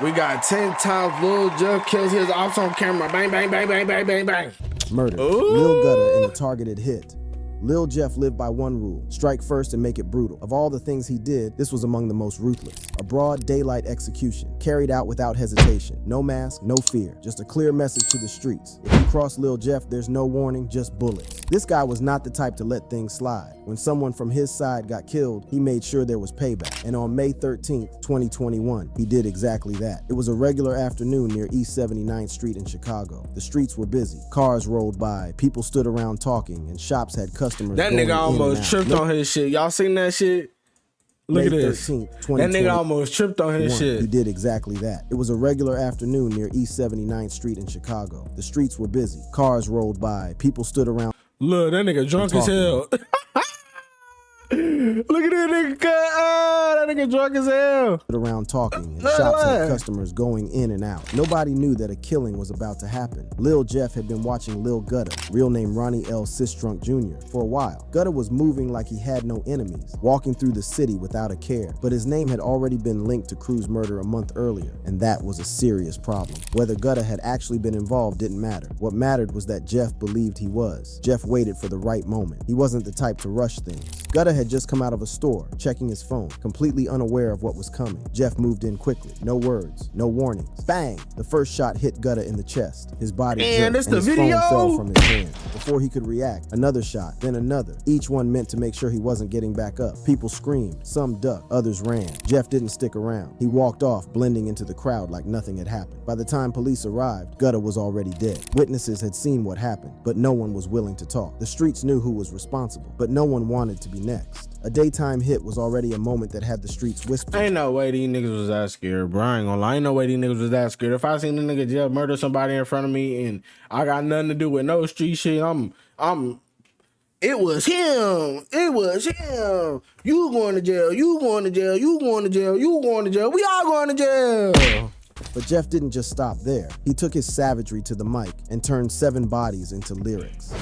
We got 10 times Lil Jeff kills his ops on camera. Bang, bang, bang, bang, bang, bang, bang. Murder. Ooh. Lil Gutta in a targeted hit. Lil Jeff lived by one rule: strike first and make it brutal. Of all the things he did, this was among the most ruthless. A broad daylight execution, carried out without hesitation. No mask, no fear, just a clear message to the streets. If you cross Lil Jeff, there's no warning, just bullets. This guy was not the type to let things slide. When someone from his side got killed, he made sure there was payback. And on May 13th, 2021, he did exactly that. It was a regular afternoon near East 79th Street in Chicago. The streets were busy. Cars rolled by, people stood around talking, and shops had customers. That nigga almost tripped on his shit. Y'all seen that shit? Look at this. That nigga almost tripped on his shit. He did exactly that. It was a regular afternoon near East 79th Street in Chicago. The streets were busy. Cars rolled by. People stood around. Look, that nigga drunk as hell. Look at that nigga. That nigga drunk as hell. Around talking, and shops had customers going in and out. Nobody knew that a killing was about to happen. Lil Jeff had been watching Lil Gutta, real name Ronnie L. Sistrunk Jr., for a while. Gutta was moving like he had no enemies, walking through the city without a care. But his name had already been linked to Crew's murder a month earlier, and that was a serious problem. Whether Gutta had actually been involved didn't matter. What mattered was that Jeff believed he was. Jeff waited for the right moment. He wasn't the type to rush things. Gutta had just come out of a store, checking his phone, completely unaware of what was coming. Jeff moved in quickly. No words, no warnings. Bang! The first shot hit Gutta in the chest. His body jerked, and his phone fell from his hand. Before he could react, another shot, then another. Each one meant to make sure he wasn't getting back up. People screamed, some ducked, others ran. Jeff didn't stick around. He walked off, blending into the crowd like nothing had happened. By the time police arrived, Gutta was already dead. Witnesses had seen what happened, but no one was willing to talk. The streets knew who was responsible, but no one wanted to be next. A daytime hit was already a moment that had the streets whispering. Ain't no way these niggas was that scared, bro. I ain't gonna lie. Ain't no way these niggas was that scared. If I seen the nigga Jeff murder somebody in front of me and I got nothing to do with no street shit, it was him. It was him. You going to jail. You going to jail. You going to jail. You going to jail. We all going to jail. But Jeff didn't just stop there. He took his savagery to the mic and turned 7 bodies into lyrics.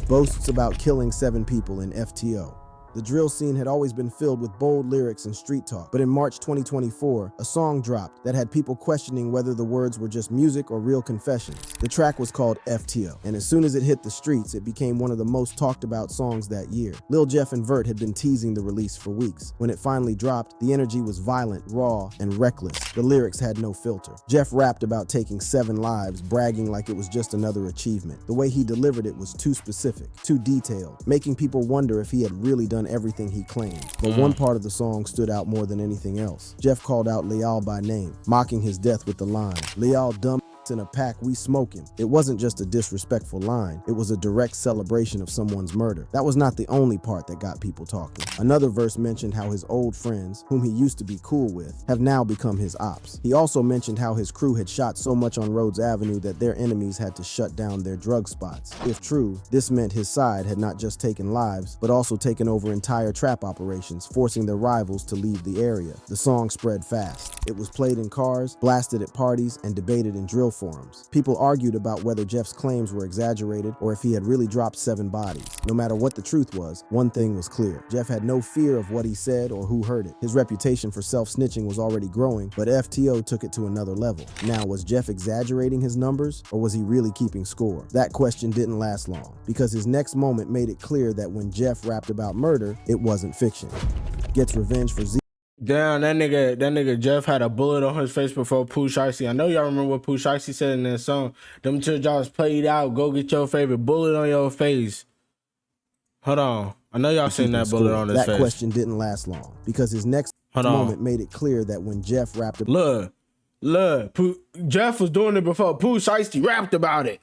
Boasts about killing 7 people in FTO. The drill scene had always been filled with bold lyrics and street talk, but in March 2024, a song dropped that had people questioning whether the words were just music or real confessions. The track was called FTO, and as soon as it hit the streets, it became one of the most talked about songs that year. Lil Jeff and Vert had been teasing the release for weeks. When it finally dropped, the energy was violent, raw, and reckless. The lyrics had no filter. Jeff rapped about taking 7 lives, bragging like it was just another achievement. The way he delivered it was too specific, too detailed, making people wonder if he had really done everything he claimed. But one part of the song stood out more than anything else. Jeff called out Leal by name, mocking his death with the line, "Leal dumb in a pack, we smoke him." It wasn't just a disrespectful line, it was a direct celebration of someone's murder. That was not the only part that got people talking. Another verse mentioned how his old friends, whom he used to be cool with, have now become his ops. He also mentioned how his crew had shot so much on Rhodes Avenue that their enemies had to shut down their drug spots. If true, this meant his side had not just taken lives, but also taken over entire trap operations, forcing their rivals to leave the area. The song spread fast. It was played in cars, blasted at parties, and debated in drill forums. People argued about whether Jeff's claims were exaggerated or if he had really dropped 7 bodies. No matter what the truth was, one thing was clear. Jeff had no fear of what he said or who heard it. His reputation for self-snitching was already growing, but FTO took it to another level. Now, was Jeff exaggerating his numbers, or was he really keeping score? That question didn't last long, because his next moment made it clear that when Jeff rapped about murder, it wasn't fiction. Gets revenge for Z. Damn, that nigga Jeff had a bullet on his face before Pooh Shiesty. I know y'all remember what Pooh Shiesty said in that song. Them two jobs played out. Go get your favorite bullet on your face. Hold on. I know y'all seen that bullet on his face. That question didn't last long, because his next moment made it clear that when Jeff rapped about Jeff was doing it before Pooh Shiesty rapped about it.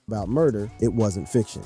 About murder, it wasn't fiction.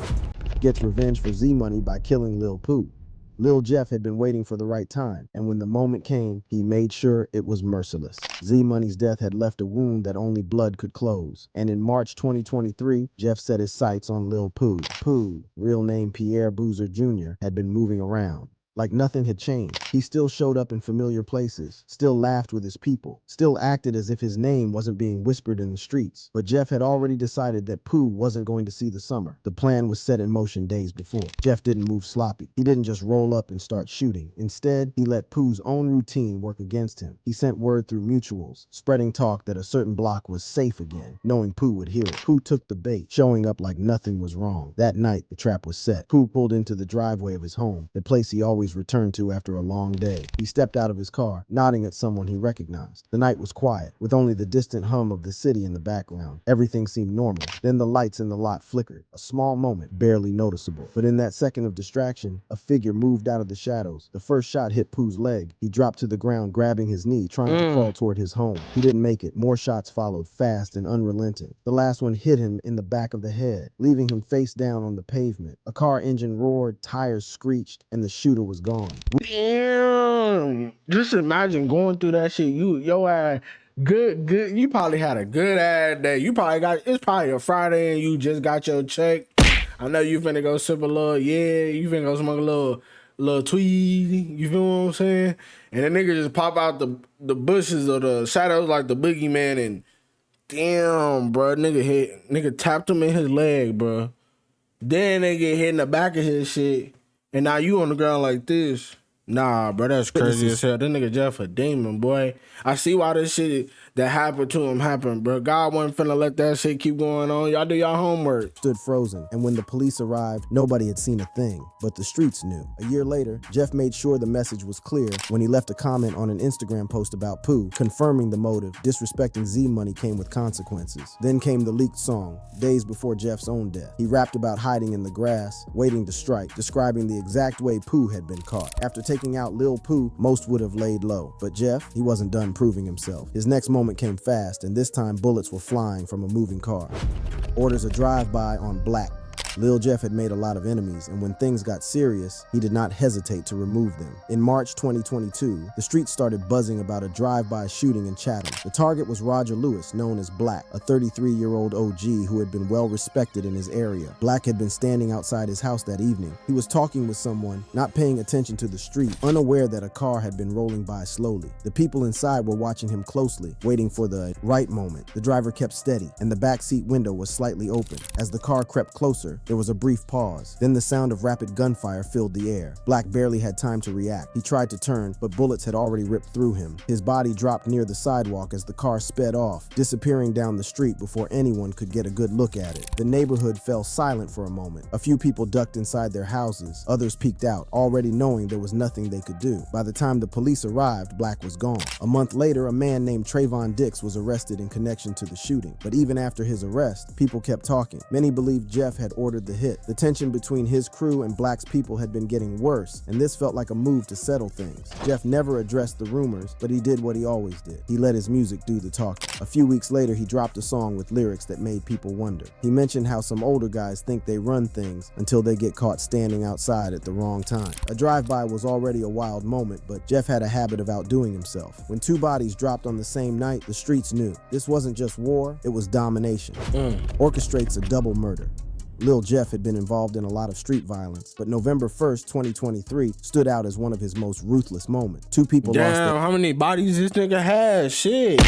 Gets revenge for Z-Money by killing Lil Pooh. Lil Jeff had been waiting for the right time, and when the moment came, he made sure it was merciless. Z-Money's death had left a wound that only blood could close, and in March 2023, Jeff set his sights on Lil Pooh. Pooh, real name Pierre Boozer Jr., had been moving around. like nothing had changed. He still showed up in familiar places, still laughed with his people, still acted as if his name wasn't being whispered in the streets. But Jeff had already decided that Pooh wasn't going to see the summer. The plan was set in motion days before. Jeff didn't move sloppy. He didn't just roll up and start shooting. Instead, he let Pooh's own routine work against him. He sent word through mutuals, spreading talk that a certain block was safe again, knowing Pooh would hear it. Pooh took the bait, showing up like nothing was wrong. That night, the trap was set. Pooh pulled into the driveway of his home, the place he always returned to after a long day. He stepped out of his car, nodding at someone he recognized. The night was quiet, with only the distant hum of the city in the background. Everything seemed normal. Then the lights in the lot flickered. A small moment, barely noticeable. But in that second of distraction, a figure moved out of the shadows. The first shot hit Pooh's leg. He dropped to the ground, grabbing his knee, trying to crawl toward his home. He didn't make it. More shots followed, fast and unrelenting. The last one hit him in the back of the head, leaving him face down on the pavement. A car engine roared, tires screeched, and the shooter was gone. Damn. Just imagine going through that shit. Your ass, good. You probably had a good ass day. It's probably a Friday and you just got your check. I know you finna go sip a little, you finna go smoke a little tweed. You feel what I'm saying? And the nigga just pop out the bushes or the shadows like the boogeyman and damn, bro, nigga tapped him in his leg, bro. Then they get hit in the back of his shit. And now you on the ground like this. Nah, bro, that's crazy as hell. That nigga Jeff a demon, boy. I see why this shit that happened to him happened, bro. God wasn't finna let that shit keep going on. Y'all do y'all homework. Stood frozen, and when the police arrived, nobody had seen a thing, but the streets knew. A year later, Jeff made sure the message was clear when he left a comment on an Instagram post about Pooh, confirming the motive. Disrespecting Z-Money came with consequences. Then came the leaked song, days before Jeff's own death. He rapped about hiding in the grass, waiting to strike, describing the exact way Pooh had been caught. After taking out Lil Pooh, most would have laid low. But Jeff, he wasn't done proving himself. His next moment came fast, and this time bullets were flying from a moving car. Orders a drive-by on Black. Lil Jeff had made a lot of enemies, and when things got serious, he did not hesitate to remove them. In March 2022, the streets started buzzing about a drive-by shooting in Chatham. The target was Roger Lewis, known as Black, a 33-year-old OG who had been well respected in his area. Black had been standing outside his house that evening. He was talking with someone, not paying attention to the street, unaware that a car had been rolling by slowly. The people inside were watching him closely, waiting for the right moment. The driver kept steady, and the backseat window was slightly open. As the car crept closer, there was a brief pause. Then the sound of rapid gunfire filled the air. Black barely had time to react. He tried to turn, but bullets had already ripped through him. His body dropped near the sidewalk as the car sped off, disappearing down the street before anyone could get a good look at it. The neighborhood fell silent for a moment. A few people ducked inside their houses. Others peeked out, already knowing there was nothing they could do. By the time the police arrived, Black was gone. A month later, a man named Trayvon Dix was arrested in connection to the shooting. But even after his arrest, people kept talking. Many believed Jeff had ordered the hit. The tension between his crew and Black's people had been getting worse, and this felt like a move to settle things. Jeff never addressed the rumors, but he did what he always did. He let his music do the talking. A few weeks later, he dropped a song with lyrics that made people wonder. He mentioned how some older guys think they run things until they get caught standing outside at the wrong time. A drive-by was already a wild moment, but Jeff had a habit of outdoing himself. When two bodies dropped on the same night, the streets knew. This wasn't just war, it was domination. Orchestrates a double murder. Lil Jeff had been involved in a lot of street violence, but November 1st, 2023 stood out as one of his most ruthless moments. Two people lost their... Damn, how many bodies this nigga has? Shit.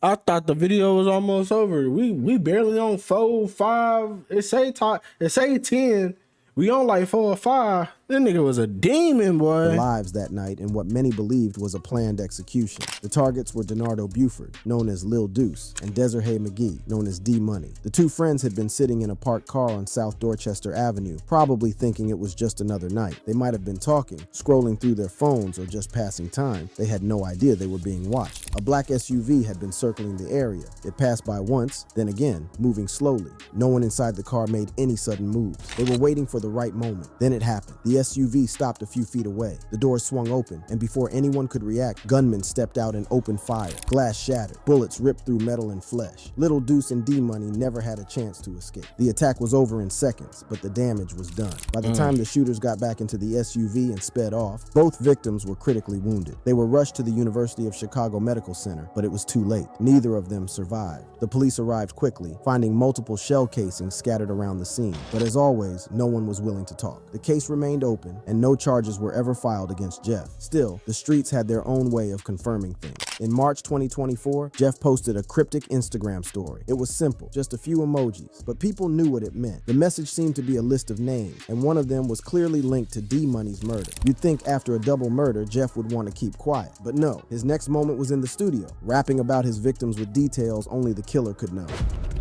I thought the video was almost over. We barely on 4, 5. It say 10. We on like 4 or 5. That nigga was a demon, boy. Lives that night in what many believed was a planned execution. The targets were Denardo Buford, known as Lil Deuce, and Desiree McGee, known as D-Money. The two friends had been sitting in a parked car on South Dorchester Avenue, probably thinking it was just another night. They might have been talking, scrolling through their phones, or just passing time. They had no idea they were being watched. A black SUV had been circling the area. It passed by once, then again, moving slowly. No one inside the car made any sudden moves. They were waiting for the right moment. Then it happened. The SUV stopped a few feet away. The doors swung open, and before anyone could react, gunmen stepped out and opened fire. Glass shattered. Bullets ripped through metal and flesh. Little Deuce and D-Money never had a chance to escape. The attack was over in seconds, but the damage was done. By the time the shooters got back into the SUV and sped off, both victims were critically wounded. They were rushed to the University of Chicago Medical Center, but it was too late. Neither of them survived. The police arrived quickly, finding multiple shell casings scattered around the scene. But as always, no one was willing to talk. The case remained open, and no charges were ever filed against Jeff. Still, the streets had their own way of confirming things. In March 2024, Jeff posted a cryptic Instagram story. It was simple, just a few emojis, but people knew what it meant. The message seemed to be a list of names, and one of them was clearly linked to D-Money's murder. You'd think after a double murder, Jeff would want to keep quiet, but no. His next moment was in the studio, rapping about his victims with details only the killer could know.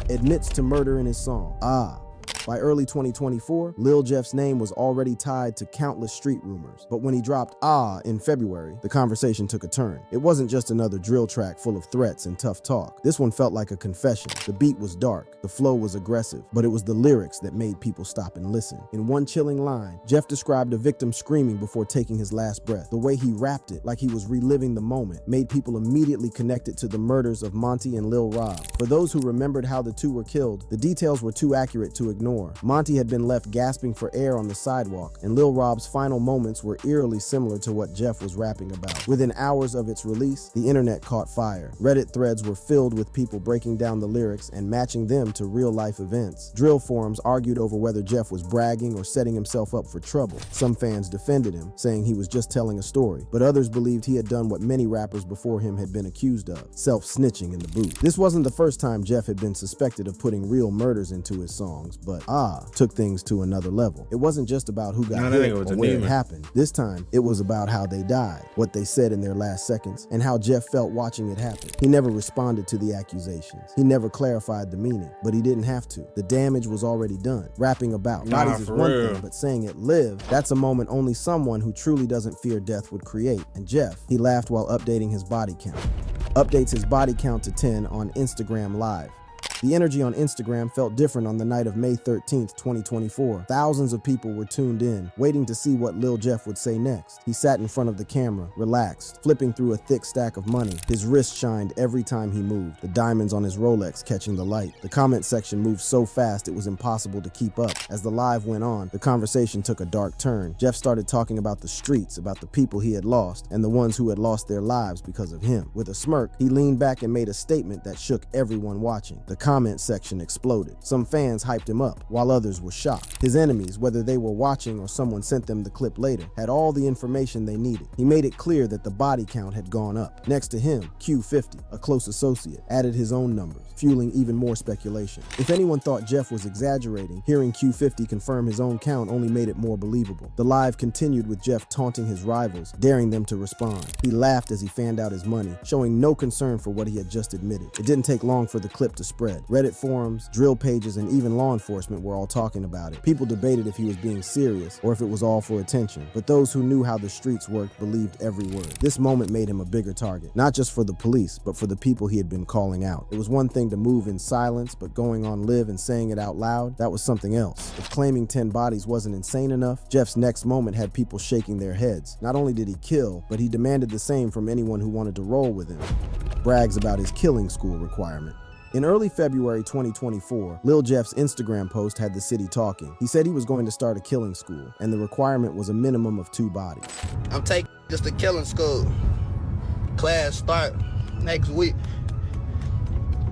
Admits to murder in his song, Ah. By early 2024, Lil Jeff's name was already tied to countless street rumors. But when he dropped Ah in February, the conversation took a turn. It wasn't just another drill track full of threats and tough talk. This one felt like a confession. The beat was dark, the flow was aggressive, but it was the lyrics that made people stop and listen. In one chilling line, Jeff described a victim screaming before taking his last breath. The way he rapped it, like he was reliving the moment, made people immediately connect it to the murders of Monty and Lil Rob. For those who remembered how the two were killed, the details were too accurate to ignore. Monty had been left gasping for air on the sidewalk, and Lil Rob's final moments were eerily similar to what Jeff was rapping about. Within hours of its release, the internet caught fire. Reddit threads were filled with people breaking down the lyrics and matching them to real-life events. Drill forums argued over whether Jeff was bragging or setting himself up for trouble. Some fans defended him, saying he was just telling a story, but others believed he had done what many rappers before him had been accused of, self-snitching in the booth. This wasn't the first time Jeff had been suspected of putting real murders into his songs, but Ah took things to another level. It wasn't just about who got hit or when it happened. This time, it was about how they died, what they said in their last seconds, and how Jeff felt watching it happen. He never responded to the accusations. He never clarified the meaning, but he didn't have to. The damage was already done. Rapping about bodies is one thing, but saying it lived, that's a moment only someone who truly doesn't fear death would create. And Jeff, he laughed while updating his body count. Updates his body count to 10 on Instagram Live. The energy on Instagram felt different on the night of May 13th, 2024. Thousands of people were tuned in, waiting to see what Lil Jeff would say next. He sat in front of the camera, relaxed, flipping through a thick stack of money. His wrist shined every time he moved, the diamonds on his Rolex catching the light. The comment section moved so fast it was impossible to keep up. As the live went on, the conversation took a dark turn. Jeff started talking about the streets, about the people he had lost, and the ones who had lost their lives because of him. With a smirk, he leaned back and made a statement that shook everyone watching. The comment section exploded. Some fans hyped him up, while others were shocked. His enemies, whether they were watching or someone sent them the clip later, had all the information they needed. He made it clear that the body count had gone up. Next to him, Q50, a close associate, added his own numbers, fueling even more speculation. If anyone thought Jeff was exaggerating, hearing Q50 confirm his own count only made it more believable. The live continued with Jeff taunting his rivals, daring them to respond. He laughed as he fanned out his money, showing no concern for what he had just admitted. It didn't take long for the clip to spread. Reddit forums, drill pages, and even law enforcement were all talking about it. People debated if he was being serious or if it was all for attention, but those who knew how the streets worked believed every word. This moment made him a bigger target, not just for the police, but for the people he had been calling out. It was one thing to move in silence, but going on live and saying it out loud, that was something else. If claiming 10 bodies wasn't insane enough, Jeff's next moment had people shaking their heads. Not only did he kill, but he demanded the same from anyone who wanted to roll with him. Brags about his killing school requirement. In early February 2024, Lil Jeff's Instagram post had the city talking. He said he was going to start a killing school, and the requirement was a minimum of 2 bodies. I'm taking just a killing school. Class start next week.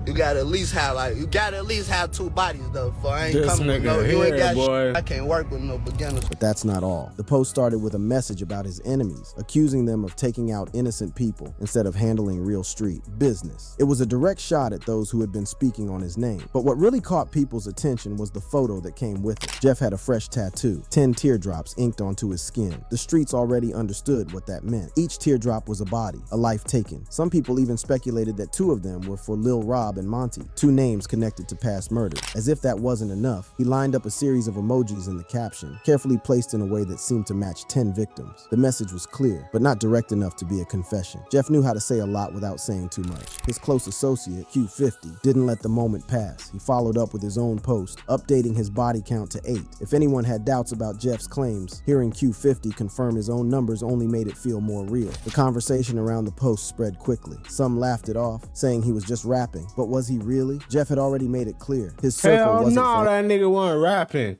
You gotta at least have 2 bodies though. For I ain't This coming with nigga no. You ain't here, got boy. I can't work with no beginners. But that's not all. The post started with a message about his enemies, accusing them of taking out innocent people instead of handling real street business. It was a direct shot at those who had been speaking on his name. But what really caught people's attention was the photo that came with it. Jeff had a fresh tattoo, 10 teardrops inked onto his skin. The streets already understood what that meant. Each teardrop was a body, a life taken. Some people even speculated that 2 of them were for Lil Rob and Monty, 2 names connected to past murders. As if that wasn't enough, he lined up a series of emojis in the caption, carefully placed in a way that seemed to match 10 victims. The message was clear, but not direct enough to be a confession. Jeff knew how to say a lot without saying too much. His close associate, Q50, didn't let the moment pass. He followed up with his own post, updating his body count to 8. If anyone had doubts about Jeff's claims, hearing Q50 confirm his own numbers only made it feel more real. The conversation around the post spread quickly. Some laughed it off, saying he was just rapping. But was he really? Jeff had already made it clear. His circle Hell wasn't no, for that nigga wasn't rapping.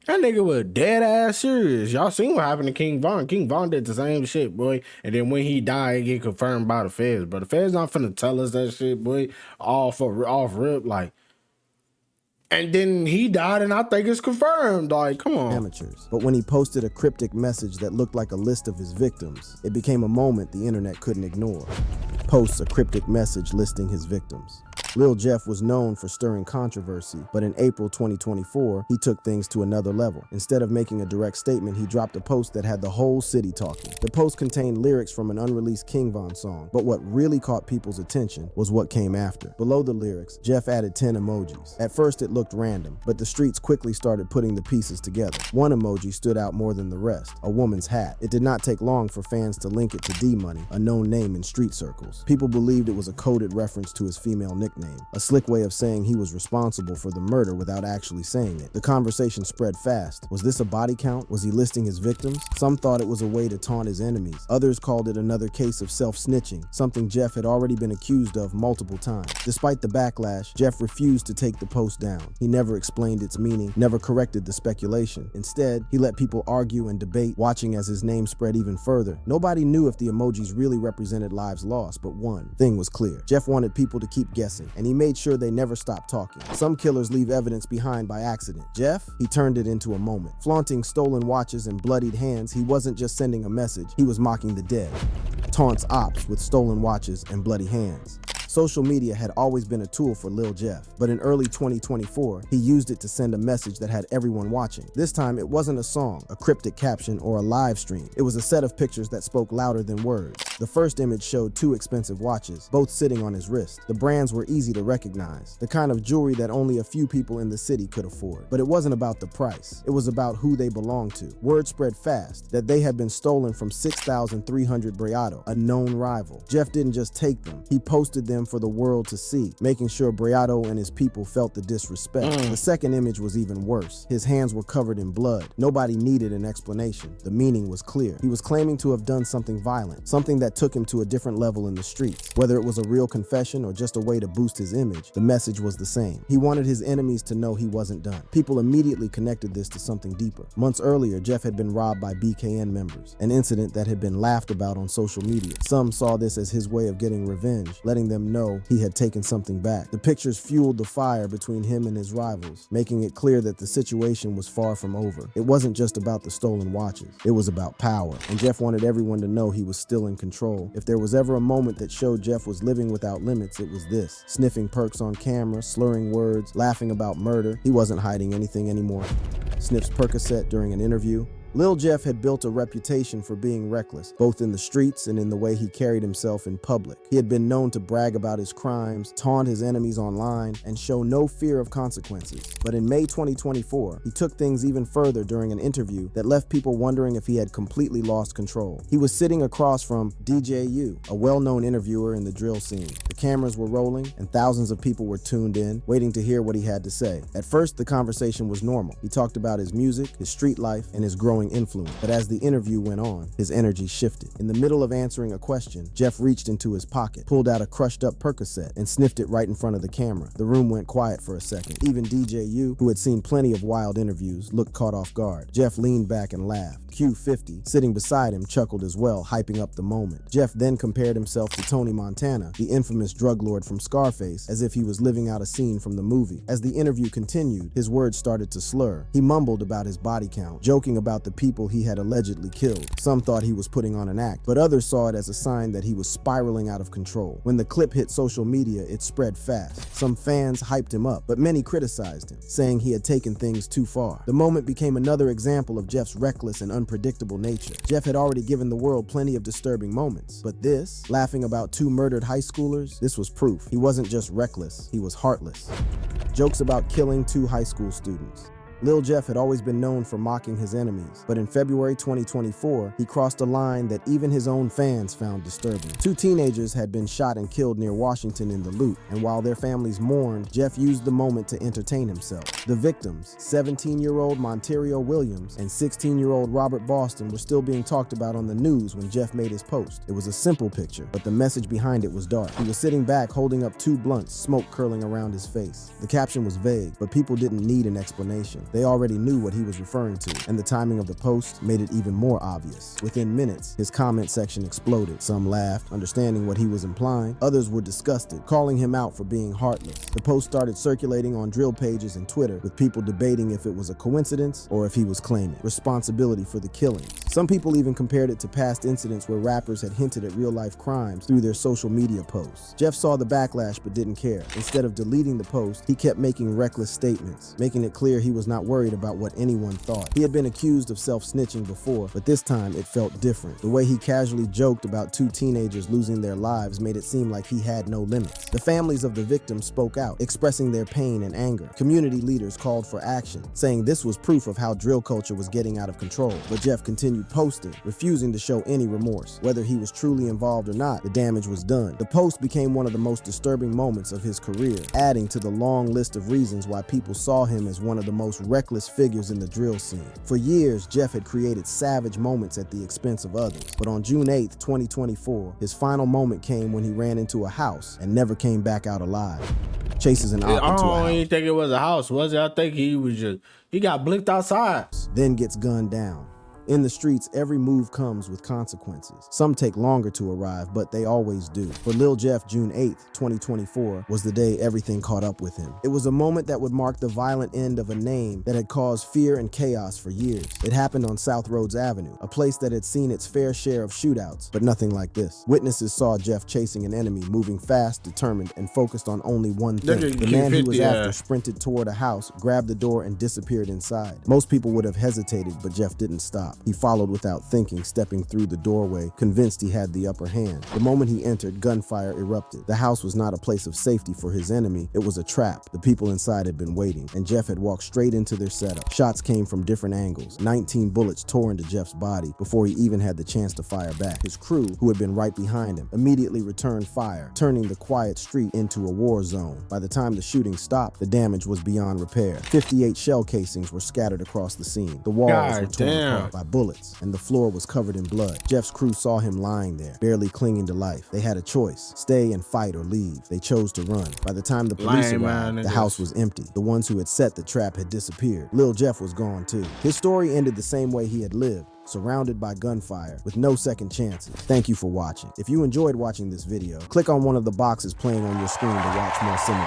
That nigga was dead ass serious. Y'all seen what happened to King Von. King Von did the same shit, boy. And then when he died, it get confirmed by the feds. But the feds not finna tell us that shit, boy. Off rip, like. And then he died, and I think it's confirmed. Like, come on. Amateurs. But when he posted a cryptic message that looked like a list of his victims, it became a moment the internet couldn't ignore. Posts a cryptic message listing his victims. Lil Jeff was known for stirring controversy, but in April 2024, he took things to another level. Instead of making a direct statement, he dropped a post that had the whole city talking. The post contained lyrics from an unreleased King Von song, but what really caught people's attention was what came after. Below the lyrics, Jeff added 10 emojis. At first it looked random, but the streets quickly started putting the pieces together. One emoji stood out more than the rest, a woman's hat. It did not take long for fans to link it to D-Money, a known name in street circles. People believed it was a coded reference to his female nickname, a slick way of saying he was responsible for the murder without actually saying it. The conversation spread fast. Was this a body count? Was he listing his victims? Some thought it was a way to taunt his enemies. Others called it another case of self-snitching, something Jeff had already been accused of multiple times. Despite the backlash, Jeff refused to take the post down. He never explained its meaning, never corrected the speculation. Instead, he let people argue and debate, watching as his name spread even further. Nobody knew if the emojis really represented lives lost, but one thing was clear. Jeff wanted people to keep guessing, and he made sure they never stopped talking. Some killers leave evidence behind by accident. Jeff, he turned it into a moment. Flaunting stolen watches and bloodied hands, he wasn't just sending a message, he was mocking the dead. Taunts ops with stolen watches and bloody hands. Social media had always been a tool for Lil Jeff, but in early 2024, he used it to send a message that had everyone watching. This time, it wasn't a song, a cryptic caption, or a live stream. It was a set of pictures that spoke louder than words. The first image showed two expensive watches, both sitting on his wrist. The brands were easy to recognize, the kind of jewelry that only a few people in the city could afford. But it wasn't about the price. It was about who they belonged to. Word spread fast that they had been stolen from 6,300 Breado, a known rival. Jeff didn't just take them, he posted them for the world to see, making sure Breado and his people felt the disrespect. The second image was even worse. His hands were covered in blood. Nobody needed an explanation. The meaning was clear. He was claiming to have done something violent, something that took him to a different level in the streets. Whether it was a real confession or just a way to boost his image, the message was the same. He wanted his enemies to know he wasn't done. People immediately connected this to something deeper. Months earlier, Jeff had been robbed by BKN members, an incident that had been laughed about on social media. Some saw this as his way of getting revenge, letting them know he had taken something back. The pictures fueled the fire between him and his rivals, making it clear that the situation was far from over. It wasn't just about the stolen watches, it was about power, and Jeff wanted everyone to know he was still in control. If there was ever a moment that showed Jeff was living without limits, it was this. Sniffing perks on camera, slurring words, laughing about murder. He wasn't hiding anything anymore. Sniffs Percocet during an interview. Lil Jeff had built a reputation for being reckless, both in the streets and in the way he carried himself in public. He had been known to brag about his crimes, taunt his enemies online, and show no fear of consequences. But in May 2024, he took things even further during an interview that left people wondering if he had completely lost control. He was sitting across from DJ U, a well-known interviewer in the drill scene. The cameras were rolling, and thousands of people were tuned in, waiting to hear what he had to say. At first, the conversation was normal. He talked about his music, his street life, and his growing influence. But as the interview went on, his energy shifted. In the middle of answering a question, Jeff reached into his pocket, pulled out a crushed up Percocet, and sniffed it right in front of the camera. The room went quiet for a second. Even DJ U, who had seen plenty of wild interviews, looked caught off guard. Jeff leaned back and laughed. Q50, sitting beside him, chuckled as well, hyping up the moment. Jeff then compared himself to Tony Montana, the infamous drug lord from Scarface, as if he was living out a scene from the movie. As the interview continued, his words started to slur. He mumbled about his body count, joking about the people he had allegedly killed. Some thought he was putting on an act, but others saw it as a sign that he was spiraling out of control. When the clip hit social media, it spread fast. Some fans hyped him up, but many criticized him, saying he had taken things too far. The moment became another example of Jeff's reckless and unpredictable nature. Jeff had already given the world plenty of disturbing moments, but this, laughing about two murdered high schoolers, this was proof. He wasn't just reckless, he was heartless. Jokes about killing two high school students. Lil Jeff had always been known for mocking his enemies, but in February 2024, he crossed a line that even his own fans found disturbing. Two teenagers had been shot and killed near Washington in the loot, and while their families mourned, Jeff used the moment to entertain himself. The victims, 17-year-old Monterio Williams and 16-year-old Robert Boston, were still being talked about on the news when Jeff made his post. It was a simple picture, but the message behind it was dark. He was sitting back holding up two blunts, smoke curling around his face. The caption was vague, but people didn't need an explanation. They already knew what he was referring to, and the timing of the post made it even more obvious. Within minutes, his comment section exploded. Some laughed, understanding what he was implying. Others were disgusted, calling him out for being heartless. The post started circulating on drill pages and Twitter, with people debating if it was a coincidence or if he was claiming responsibility for the killings. Some people even compared it to past incidents where rappers had hinted at real-life crimes through their social media posts. Jeff saw the backlash but didn't care. Instead of deleting the post, he kept making reckless statements, making it clear he was not worried about what anyone thought. He had been accused of self-snitching before, but this time it felt different. The way he casually joked about two teenagers losing their lives made it seem like he had no limits. The families of the victims spoke out, expressing their pain and anger. Community leaders called for action, saying this was proof of how drill culture was getting out of control. But Jeff continued posting, refusing to show any remorse. Whether he was truly involved or not, the damage was done. The post became one of the most disturbing moments of his career, adding to the long list of reasons why people saw him as one of the most reckless figures in the drill scene. For years, Jeff had created savage moments at the expense of others. But on June 8th, 2024, his final moment came when he ran into a house and never came back out alive. Chases an op into a house. I don't even think it was a house, was it? I think he got blicked outside. Then gets gunned down. In the streets, every move comes with consequences. Some take longer to arrive, but they always do. For Lil Jeff, June 8th, 2024 was the day everything caught up with him. It was a moment that would mark the violent end of a name that had caused fear and chaos for years. It happened on South Rhodes Avenue, a place that had seen its fair share of shootouts, but nothing like this. Witnesses saw Jeff chasing an enemy, moving fast, determined, and focused on only one thing. The man he was after sprinted toward a house, grabbed the door, and disappeared inside. Most people would have hesitated, but Jeff didn't stop. He followed without thinking, stepping through the doorway, convinced he had the upper hand. The moment he entered, gunfire erupted. The house was not a place of safety for his enemy. It was a trap. The people inside had been waiting, and Jeff had walked straight into their setup. Shots came from different angles. 19 bullets tore into Jeff's body before he even had the chance to fire back. His crew, who had been right behind him, immediately returned fire, turning the quiet street into a war zone. By the time the shooting stopped, the damage was beyond repair. 58 shell casings were scattered across the scene. The walls were torn apart by bullets, and the floor was covered in blood. Jeff's crew saw him lying there, barely clinging to life. They had a choice: stay and fight or leave. They chose to run. By the time the police arrived, the house was empty. The ones who had set the trap had disappeared. Lil Jeff was gone too. His story ended the same way he had lived, surrounded by gunfire with no second chances. Thank you for watching. If you enjoyed watching this video, click on one of the boxes playing on your screen to watch more similar